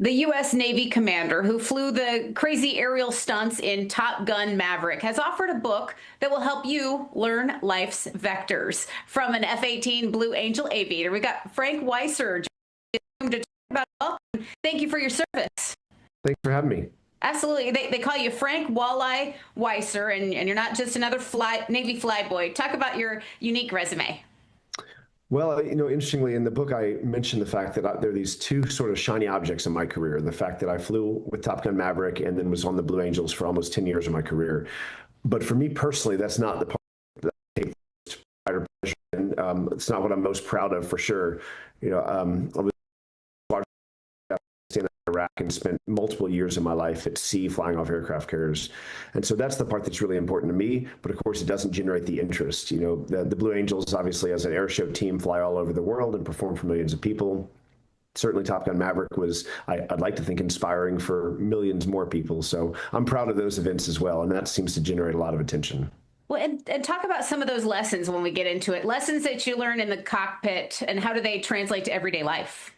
The U.S. Navy commander who flew the crazy aerial stunts in Top Gun Maverick has offered a book that will help you learn life's vectors. From an F-18 Blue Angel Aviator, we got Frank Weisser to talk about. Welcome. Thank you for your service. Thanks for having me. Absolutely. They call you Frank Walleye Weisser, and you're not just another Navy flyboy. Talk about your unique resume. Well, interestingly, in the book, I mentioned the fact that there are these two sort of shiny objects in my career. The fact that I flew with Top Gun Maverick and then was on the Blue Angels for almost 10 years of my career. But for me personally, that's not the part that I take pride or pleasure in. It's not what I'm most proud of, for sure. I was in Iraq and spent multiple years of my life at sea flying off aircraft carriers. And so that's the part that's really important to me. But of course, it doesn't generate the interest. The Blue Angels, obviously, as an air show team, fly all over the world and perform for millions of people. Certainly, Top Gun Maverick was, I'd like to think, inspiring for millions more people. So I'm proud of those events as well. And that seems to generate a lot of attention. Well, and talk about some of those lessons when we get into it. Lessons that you learn in the cockpit, and how do they translate to everyday life?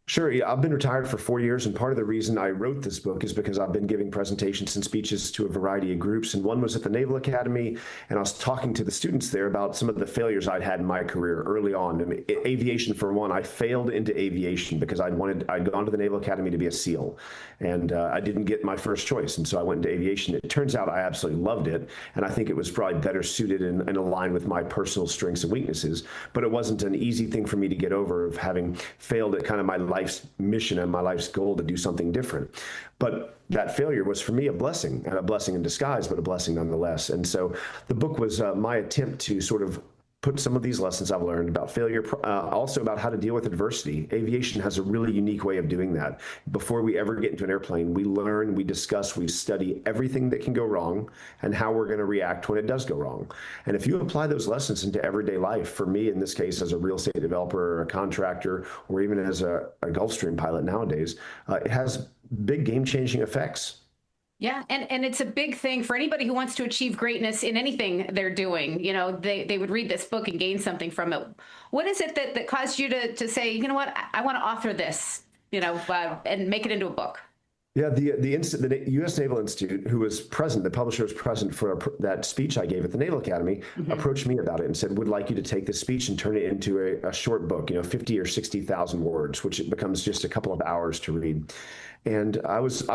Sure. Yeah, I've been retired for 4 years, and part of the reason I wrote this book is because I've been giving presentations and speeches to a variety of groups, and one was at the Naval Academy, and I was talking to the students there about some of the failures I'd had in my career early on. I mean, aviation, for one, I failed into aviation because I'd gone to the Naval Academy to be a SEAL, and I didn't get my first choice, and so I went into aviation. It turns out I absolutely loved it, and I think it was probably better suited and aligned with my personal strengths and weaknesses, but it wasn't an easy thing for me to get over, of having failed at kind of my life's mission and my life's goal to do something different. But that failure was for me a blessing, and a blessing in disguise, but a blessing nonetheless. And so the book was my attempt to sort of put some of these lessons I've learned about failure, also about how to deal with adversity. Aviation has a really unique way of doing that. Before we ever get into an airplane, we learn, we discuss, we study everything that can go wrong and how we're going to react when it does go wrong. And if you apply those lessons into everyday life, for me, in this case, as a real estate developer or a contractor, or even as a Gulfstream pilot nowadays, it has big game-changing effects. Yeah, and it's a big thing for anybody who wants to achieve greatness in anything they're doing. They would read this book and gain something from it. What is it that caused you to say, you know what, I want to author this, and make it into a book? Yeah, the U.S. Naval Institute, who was present, the publisher was present for that speech I gave at the Naval Academy, approached me about it and said, would like you to take this speech and turn it into a short book, 50 or 60,000 words, which it becomes just a couple of hours to read. And I was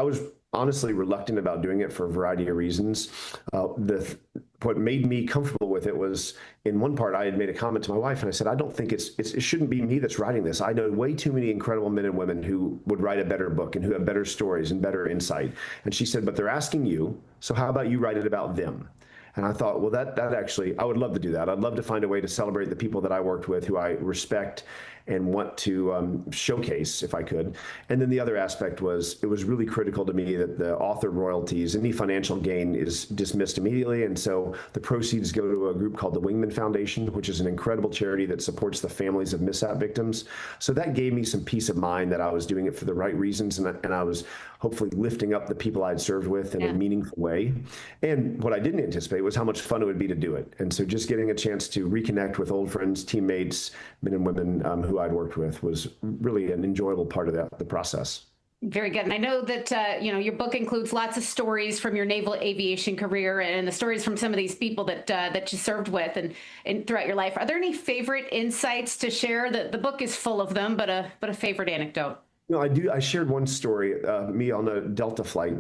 honestly reluctant about doing it for a variety of reasons. What made me comfortable with it was, in one part, I had made a comment to my wife, and I said, I don't think it shouldn't be me that's writing this. I know way too many incredible men and women who would write a better book and who have better stories and better insight. And she said, but they're asking you, so how about you write it about them? And I thought, well, that actually, I would love to do that. I'd love to find a way to celebrate the people that I worked with, who I respect and want to showcase if I could. And then the other aspect was, it was really critical to me that the author royalties, any financial gain, is dismissed immediately. And so the proceeds go to a group called the Wingman Foundation, which is an incredible charity that supports the families of mishap victims. So that gave me some peace of mind that I was doing it for the right reasons, and I was hopefully lifting up the people I'd served with in a meaningful way. And what I didn't anticipate was how much fun it would be to do it. And so just getting a chance to reconnect with old friends, teammates, men and women who I'd worked with, was really an enjoyable part of the process. Very good. And I know that, your book includes lots of stories from your naval aviation career and the stories from some of these people that you served with and throughout your life. Are there any favorite insights to share? The book is full of them, but a favorite anecdote. No, I do. I shared one story, me on a Delta flight,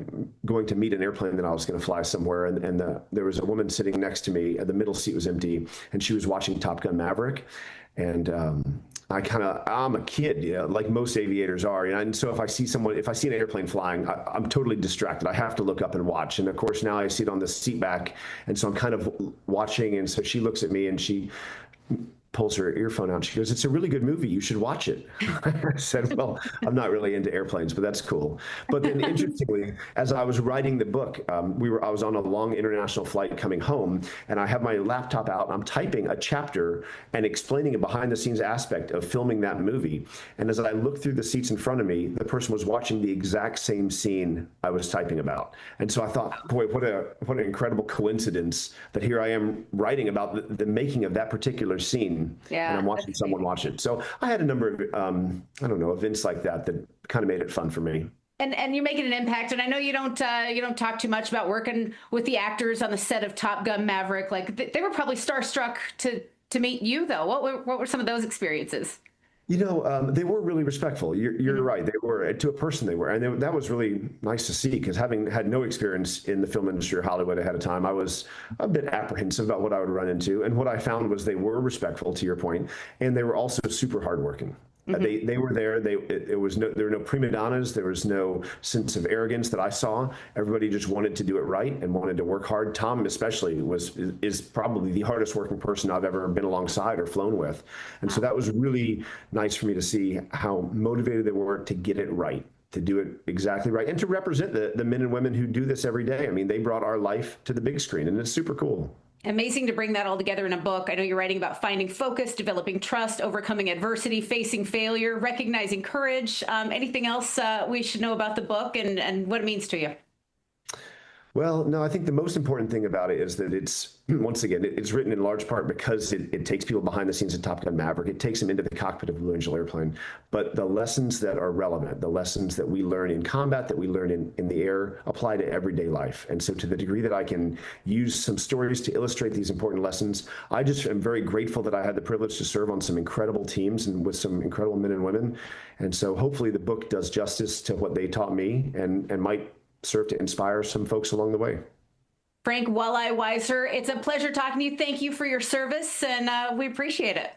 going to meet an airplane that I was going to fly somewhere. And there was a woman sitting next to me. The middle seat was empty, and she was watching Top Gun Maverick. And I'm a kid, like most aviators are. And so if I see an airplane flying, I'm totally distracted. I have to look up and watch. And of course, now I sit on the seat back. And so I'm kind of watching. And so she looks at me and she pulls her earphone out. She goes, "It's a really good movie. You should watch it." I said, "Well, I'm not really into airplanes, but that's cool." But then, interestingly, as I was writing the book, I was on a long international flight coming home, and I have my laptop out, and I'm typing a chapter and explaining a behind-the-scenes aspect of filming that movie. And as I looked through the seats in front of me, the person was watching the exact same scene I was typing about. And so I thought, boy, what an incredible coincidence that here I am writing about the making of that particular scene. Yeah, and I'm watching someone watch it. So I had a number of, events like that kind of made it fun for me. And you're making an impact. And I know you don't talk too much about working with the actors on the set of Top Gun Maverick. Like they were probably starstruck to meet you, though. What were some of those experiences? They were really respectful. You're right. They were, to a person, they were. And that was really nice to see, because having had no experience in the film industry or Hollywood ahead of time, I was a bit apprehensive about what I would run into. And what I found was they were respectful, to your point, and they were also super hardworking. They were there. There were no prima donnas. There was no sense of arrogance that I saw. Everybody just wanted to do it right and wanted to work hard. Tom especially is probably the hardest working person I've ever been alongside or flown with. And so that was really nice for me to see how motivated they were to get it right, to do it exactly right, and to represent the men and women who do this every day. I mean, they brought our life to the big screen, and it's super cool. Amazing to bring that all together in a book. I know you're writing about finding focus, developing trust, overcoming adversity, facing failure, recognizing courage. Anything else we should know about the book and what it means to you? Well, no, I think the most important thing about it is that it's, once again, it's written in large part because it takes people behind the scenes of Top Gun Maverick. It takes them into the cockpit of a Blue Angel airplane. But the lessons that are relevant, the lessons that we learn in combat, that we learn in the air, apply to everyday life. And so to the degree that I can use some stories to illustrate these important lessons, I just am very grateful that I had the privilege to serve on some incredible teams and with some incredible men and women. And so hopefully the book does justice to what they taught me and might serve to inspire some folks along the way. Frank Walleye Weisser, it's a pleasure talking to you. Thank you for your service, and we appreciate it.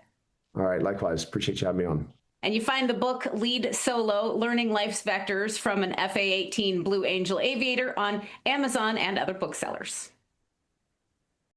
All right, likewise. Appreciate you having me on. And you find the book Lead Solo, Learning Life's Vectors from an FA-18 Blue Angel Aviator on Amazon and other booksellers.